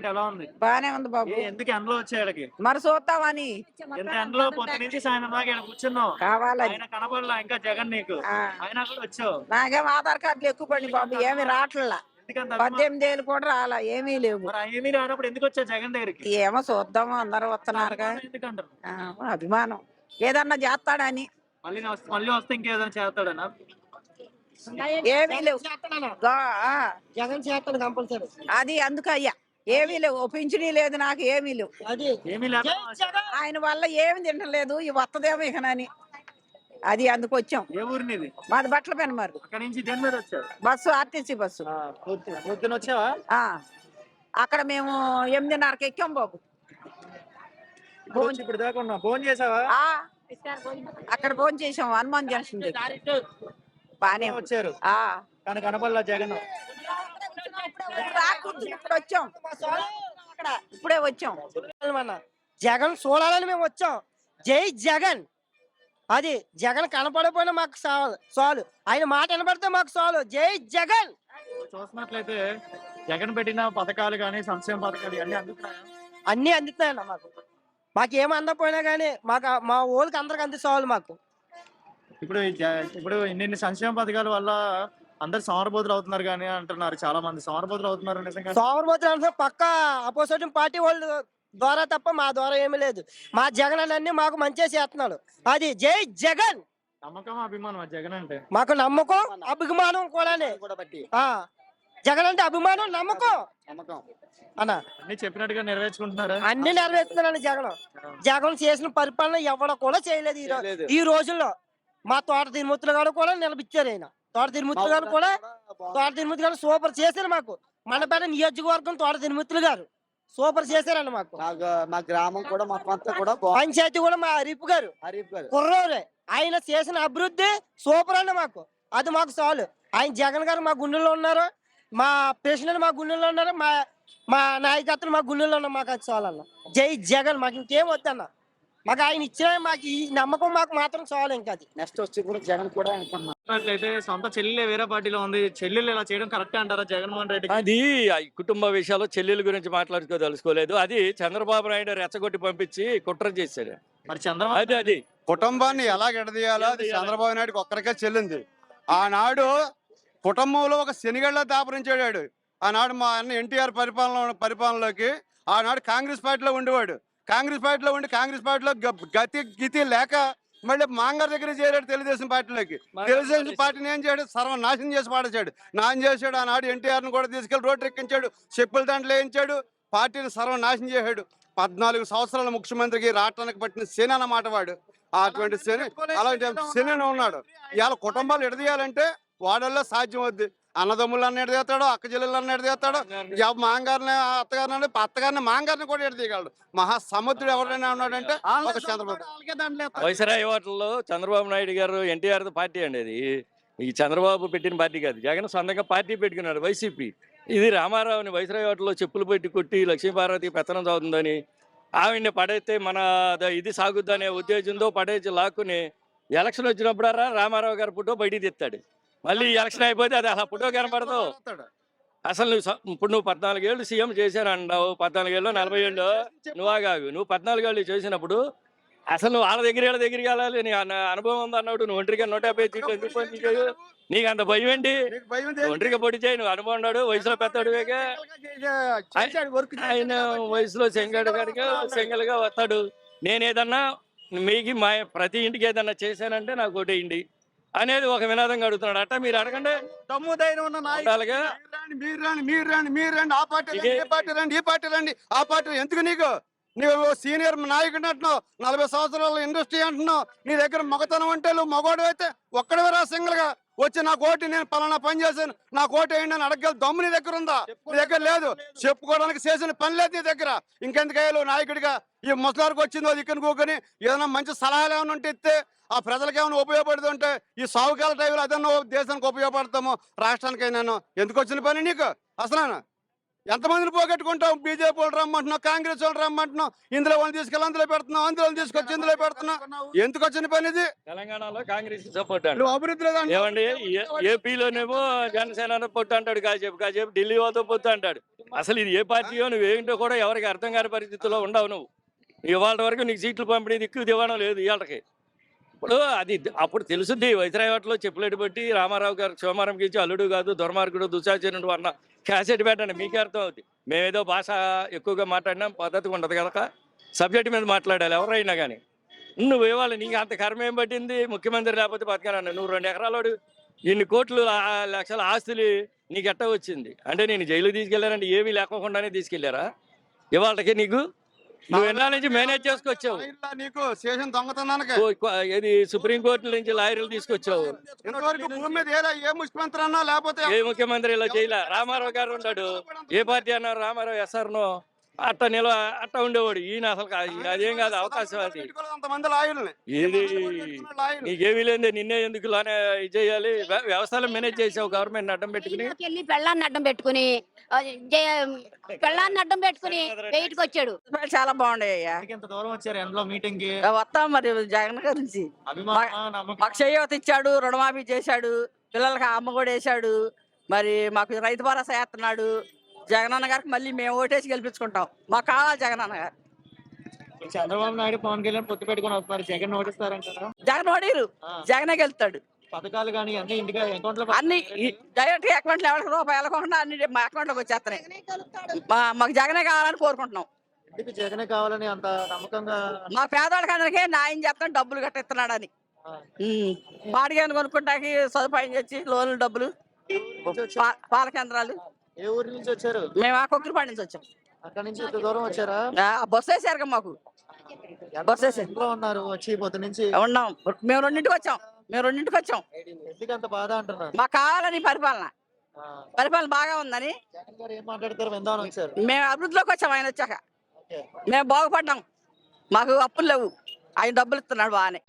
Government ఎలా ఉంది? బానే ఉంది బాబు. ఎందుకు ఎండలో వచ్చాడికి? మరి చూద్దామని ఎంత ఎండలో పొద్దు నుంచి సాయంత్రం దాకా ఇక్కడ కూర్చున్నావు, కావాలని. ఆయన కనపడలా ఇంకా జగన్ నీకు, అయినా కూడా వచ్చావు. నాకేం ఆధార్ కార్డులు ఎక్కువ పడి బాబు, ఏమి రావట్లా. 18 ఏళ్ళు కూడా రాలా, ఏమీ లేవు. ఏమీ రానప్పుడు ఎందుకు వచ్చావు జగన్ దగ్గరికి? ఏమో చూద్దాము, అందరూ వస్తున్నారుగా. ఎందుకంటారు? అభిమానం, ఏదన్నా చేస్తాడని. మళ్ళీ వస్తే ఇంకేదైనా చేస్తాడనా? ఏమీ లేవు జగన్ చేస్తాడు కంపల్సరీ. అది అందుకు అయ్యా ఏమీ లేవు. పింఛనీ లేదు నాకు, ఏమీ లేవు. ఏమీ లేదు. ఆయన వల్ల ఏమి తింటలేదు, ఈ వత్తదేమో ఇకనని. అది అందుకు వచ్చాం. ఏ ఊరి నీది? మాది బట్టల పెన్. మరి అక్కడి నుంచి దేని మీద వచ్చావు? Bus, RTC bus. పొద్దున వచ్చావా? అక్కడ మేము 8:30కి ఎక్కాం బాబు. ఇప్పుడు దాకా ఉన్నా. ఫోన్ చేసావా? అక్కడ ఫోన్ చేసాం హనుమాన్ జంక్షన్ దగ్గర. బానే వచ్చారు కానీ కనపడలా జగన్. ఇప్పుడు వచ్చాం, ఇప్పుడే వచ్చాం. జగన్ చూడాలని మేము వచ్చాం. జై జగన్. అది జగన్ కనపడకపోయినా మాకు చాలు, ఆయన మాట వినపడితే మాకు చాలు. జై జగన్. చూసినట్లయితే జగన్ పెట్టిన పథకాలు కానీ సంక్షేమ పథకాలు అన్ని అందుతున్నాయా? అన్ని అందుతున్నాయన్న మాకు ఏమి అందకపోయినా కానీ మాకు మా ఊళ్ళకి అందరికి అంది చాలు మాకు. ఇప్పుడు ఇన్ని సంక్షేమ పథకాల వల్ల అందరు సోమరబోతులు అవుతున్నారు కానీ అంటున్నారు చాలా మంది. సోమరబోతులు అవుతున్నారు నిజంగా? సోమరబోతులు అంటే పక్క అపోజిట్ పార్టీ వాళ్ళు ద్వారా తప్ప మా ద్వారా ఏమీ లేదు. మా జగన్ అన్ని మాకు మంచిగా చేస్తున్నాడు. అది జై జగన్. నమ్మకం, అభిమానం జగన్ అంటే. మాకు నమ్మకం, అభిమానం కూడా. జగన్ అంటే అభిమానం, నమ్మకం అన్న. అన్ని చెప్పినట్టుగా నెరవేర్చుకుంటున్నారు. అన్ని నెరవేరుతున్నాడు జగన్. జగన్ చేసిన పరిపాలన ఎవడ కూడా చేయలేదు ఈ రోజుల్లో. మా తోట తిరుమూర్తులు గారు కూడా నిలబిచ్చారు. ఆయన తోట తిరుమూర్తులు గారు సూపర్ చేశారు మాకు. మనపేట నియోజకవర్గం తోట తిరుమూర్తులు గారు సూపర్ చేశారండి మాకు. మా గ్రామం కూడా మా పంత కూడా పంచాయతీ కూడా మా హరీఫ్ గారు కుర్రోరే. ఆయన చేసిన అభివృద్ధి సూపర్ అండి మాకు. అది మాకు చాలు. ఆయన జగన్ గారు మా గుండెల్లో ఉన్నారు, మా ప్రెసిడెంట్ మా గుండెల్లో ఉన్నారు, మా నాయకత్వం మా గుండెల్లో ఉన్నారు. మాకు అది చాలు అన్న. జై జగన్. మాకు ఇంకేం వద్దన్న. మాకు ఆయన ఇచ్చిన మాకు ఈ నమ్మకం మాకు మాత్రం చాలు. ఇంకా అది నెక్స్ట్ వచ్చి కూడా జగన్ కూడా అనుకున్నట్లయితే సొంత చెల్లెలే వేరే పార్టీలో ఉంది, చెల్లెలు ఇలా చేయడం కరెక్ట్ అంటారా జగన్మోహన్ రెడ్డి? అది కుటుంబ విషయాల్లో చెల్లెల గురించి మాట్లాడుకోదలుచుకోలేదు. అది చంద్రబాబు నాయుడు రెచ్చగొట్టి పంపించి కుట్ర చేశాడు. మరి చంద్రబాబు అది కుటుంబాన్ని ఎలా ఎడదీయాలో అది చంద్రబాబు నాయుడుకి ఒక్కరికే చెల్లింది. ఆనాడు కుటుంబంలో ఒక శనిగళ్ళ దాపరించాడు. ఆనాడు మా అన్న ఎన్టీఆర్ పరిపాలనలోకి ఆనాడు కాంగ్రెస్ పార్టీలో ఉండేవాడు. కాంగ్రెస్ పార్టీలో ఉండి కాంగ్రెస్ పార్టీలో గతి లేక మళ్ళీ మాంగారు దగ్గర చేరాడు తెలుగుదేశం పార్టీలోకి. తెలుగుదేశం పార్టీని ఏం చేయడు, సర్వనాశనం చేసి పాడేశాడు, నాశనం చేశాడు. ఆనాడు ఎన్టీఆర్ని కూడా తీసుకెళ్లి రోడ్డు ఎక్కించాడు, చెప్పుల దాంట్లో వేయించాడు, పార్టీని సర్వనాశనం చేశాడు. 14 సంవత్సరాల ముఖ్యమంత్రికి రావటానికి పట్టిన శని అన్నమాట వాడు. అటువంటి శని, అలాంటి శని ఉన్నాడు. ఇవాళ కుటుంబాలు ఎడదీయాలంటే వాడల్లో సాధ్యం అవుద్ది. అన్నదమ్ములను ఎడదీస్తాడు, అక్క చెల్లెళ్ళని ఎడదీస్తాడు, మాంగారిని అత్తగారిని మాంగారిని కూడా ఎడదీయగలడు. మహాసముద్రుడు ఎవరైనా ఉన్నాడంటే ఒక చంద్రబాబు. వైసరాయి హోటల్లో చంద్రబాబు నాయుడు గారు ఎన్టీఆర్ పార్టీ అండి. అది ఈ చంద్రబాబు పెట్టిన పార్టీ కాదు. జగన్ సొంతంగా పార్టీ పెట్టుకున్నాడు, వైసీపీ. ఇది రామారావుని వైసరాయి హోటల్లో చెప్పులు పెట్టి కొట్టి లక్ష్మీపార్వతి పెత్తనం చదువుతుందని ఆవిడ్ని పడైతే మన ఇది సాగుద్దనే ఉద్దేశంతో పడేసి లాక్కుని ఎలక్షన్ వచ్చినప్పుడారా రామారావు గారు ఫోటో బయటికి తెస్తాడు. మళ్ళీ ఎలక్షన్ అయిపోతే అది అలా ఫోటో కనపడదు. అసలు ఇప్పుడు నువ్వు 14 ఏళ్ళు సీఎం చేశాను అన్నావు. 14 ఏళ్ళు 40 ఏళ్ళు నువ్వాగాగు. నువ్వు 14 ఏళ్ళు చేసినప్పుడు అసలు నువ్వు వాళ్ళ దగ్గరికి వెళ్ళాలి. నీ అనుభవం ఉంది అన్నాడు. నువ్వు ఒంటరిగా 150 సీట్లు ఎందుకు పోటీ చేయు? నీకు అంత భయం ఏంటి? ఒంటరిగా పోటీ చేయి. నువ్వు అనుభవం ఉన్నాడు, వయసులో పెద్దడు. ఆయన వయసులో సింగల్గా వస్తాడు. నేనేదన్నా మీకు ప్రతి ఇంటికి ఏదన్నా చేశానంటే నాకు ఓటేయండి అనేది ఒక వినోదంగా అడుగుతున్నాడు. అట్ట మీరు అడగండి. దమ్ము ధైర్యం ఉన్న నాయకులుగా మీరు రండి, ఆ పార్టీ రండి, ఈ పార్టీ రండి, ఈ పార్టీ రండి, ఆ పార్టీ ఎందుకు? నీవు సీనియర్ నాయకుడు అంటున్నావు, 40 సంవత్సరాల ఇండస్ట్రీ అంటున్నావు. నీ దగ్గర మగతనం అంటే నువ్వు మగోడు అయితే ఒక్కడే రా సింగిల్ గా వచ్చి నా కోటి నేను పలానా పని చేశాను, నా కోటి ఏంటి అని అడగగల దమ్ము నీ దగ్గర ఉందా? నీ దగ్గర లేదు. చెప్పుకోవడానికి చేసిన పని లేదు నీ దగ్గర. ఇంకెందుకయ్యాలు నాయకుడిగా? ఈ ముసలారికి వచ్చిందో ఇక్కడ కూకొని ఏదైనా మంచి సలహాలు ఏమైనా ఉంటే ఇస్తే ఆ ప్రజలకు ఏమైనా ఉపయోగపడుతుంటే ఈ సాగుకాల టైంలో అదన్నా దేశానికి ఉపయోగపడతామో రాష్ట్రానికైనా. ఎందుకు వచ్చిన పని నీకు? అసలు ఎంతమందిని పోగొట్టుకుంటావు? బీజేపీ వాళ్ళు రమ్మంటున్నావు, కాంగ్రెస్ వాళ్ళు రమ్మంటున్నావు, ఇందులో వాళ్ళు తీసుకెళ్ళి అందులో పెడుతున్నావు, అందులో తీసుకొచ్చి ఇందులో పెడుతున్నావు. ఎందుకు వచ్చిన పని ఇది? తెలంగాణలో కాంగ్రెస్ సపోర్ట్ అభివృద్ధి ఏమండి? ఏపీలోనేమో జనసేన పొత్తు అంటాడు, కాసేపు ఢిల్లీ వాళ్ళతో పొత్తు అంటాడు. అసలు ఇది ఏ పార్టీయో నువ్వేంటో కూడా ఎవరికి అర్థం కాని పరిస్థితుల్లో ఉండవు నువ్వు. ఇవాళ వరకు నీకు సీట్లు పంపిణీ దిక్కు దివ్వడం లేదు ఇవాళకి. ఇప్పుడు అది అప్పుడు తెలుసుద్ది. వైద్యరాయవాటలో చెప్పులేటు బట్టి రామారావు గారు సోమవారంకి ఇచ్చి అల్లుడు కాదు దుర్మార్గుడు దుశాచరుడు అన్న క్యాసెట్ పెట్టండి, మీకే అర్థం అవుతుంది. మేమేదో భాష ఎక్కువగా మాట్లాడినాం, పద్ధతిగా ఉండదు కనుక సబ్జెక్ట్ మీద మాట్లాడాలి ఎవరైనా కానీ. నువ్వు ఇవాళ నీకు అంత కర్మ ఏం పట్టింది? ముఖ్యమంత్రి లేకపోతే బతకాలన్నా నువ్వు 2 ఎకరాలోడు ఇన్ని కోట్లు లక్షల ఆస్తులు నీకు ఎట్ట వచ్చింది? అంటే నేను జైలు తీసుకెళ్లారంటే ఏమీ లేకోకుండానే తీసుకెళ్లారా ఇవాళకి? నీకు నువ్వు ఎన్నాళ్ళ నుంచి మేనేజ్ చేసుకొచ్చావు. లాయర్లా నీకు స్టేషన్ దొంగతనానికి ఏది సుప్రీంకోర్టు నుంచి లాయర్లు తీసుకొచ్చావు. ఇంతవరకు భూమి మీద ఏ ముఖ్యమంత్రి అన్నా లేకపోతే ఏ ముఖ్యమంత్రి ఇలా చేయలే. రామారావు గారు ఉన్నాడు, ఏ పార్టీ అన్నారు? రామారావు ఎస్ఆర్నో అట్ట ఉండేవాడు. ఈయన అసలు అదేం కాదు అవకాశం. అది అంతమంది లాయర్లని ఇది నీకేమీ లేదు. నిన్నే ఎందుకు ఇలానే ఇది చేయాలి? వ్యవస్థలో మేనేజ్ చేసావు గవర్నమెంట్ అడ్డం పెట్టుకుని. వెళ్ళి పెళ్ళాన్ని అడ్డం పెట్టుకుని బయటకు వచ్చాడు. చాలా బాగుండయ్యా. ఇంత దూరం వచ్చారు ఎండలో మీటింగ్ కి. వస్తాం మరి జగన్ గురించి. మాకు చేయూత ఇచ్చాడు, రుణమాఫీ చేశాడు, పిల్లలకి అమ్మ కూడా వేసాడు, మరి మాకు రైతు భరోసా వేస్తున్నాడు. జగనన్న గారికి మళ్ళీ మేము ఓటేసి గెలిపించుకుంటాం. మాకు కావాలి జగనన్న గారు. చంద్రబాబు నాయుడు పవన్ కళ్యాణ్ పొత్తు పెట్టుకుని వస్తున్నారు. జగన్ ఓడిస్తారంటారా? జగన్ ఓడిరు, జగనే గెలుస్తాడు. పథకాలు కానీ అన్ని ఇంటికి అకౌంట్ లో అన్ని డైరెక్ట్ అకౌంట్ ఎవరికి రూపాయి వెళ్ళకుండా అన్ని మా అకౌంట్ లోకి వచ్చేస్తున్నాయి. మాకు జగనే కావాలని కోరుకుంటున్నాం. ఇంటికి జగనే కావాలని అంత నమ్మకంగా మా పేదవాళ్ళకి అందరికీ న్యాయం చేస్తాను, డబ్బులు కట్టిస్తున్నాడని. బాడిగాను కొనుక్కుంటాకి సదుపాయం చేసి లోన్లు డబ్బులు, పాల కేంద్రాలు. ఏ ఊరి నుంచి వచ్చారు? మేము ఆ కొక్కరిపాడు నుంచి వచ్చాం. అక్కడ నుంచి ఇంత దూరం వచ్చారా? బస్సు వేసారు మాకు. బస్సు వేసారు. ఇంట్లో ఉన్నారు వచ్చి పొద్దు నుంచి ఉన్నాం. మేము 2ంటికి వచ్చాం. ఎందుకు అంత బాధ అంటున్నారు? మాకు కావాలని పరిపాలన బాగా ఉందని. జగన్ గారు ఏం మాట్లాడతారు విందామని వచ్చారు. మేము అభివృద్ధిలోకి వచ్చాం. ఆయన వచ్చాక మేము బాగుపడ్డాం. మాకు అప్పులు లేవు, ఆయన డబ్బులు ఇస్తున్నాడు బాగానే.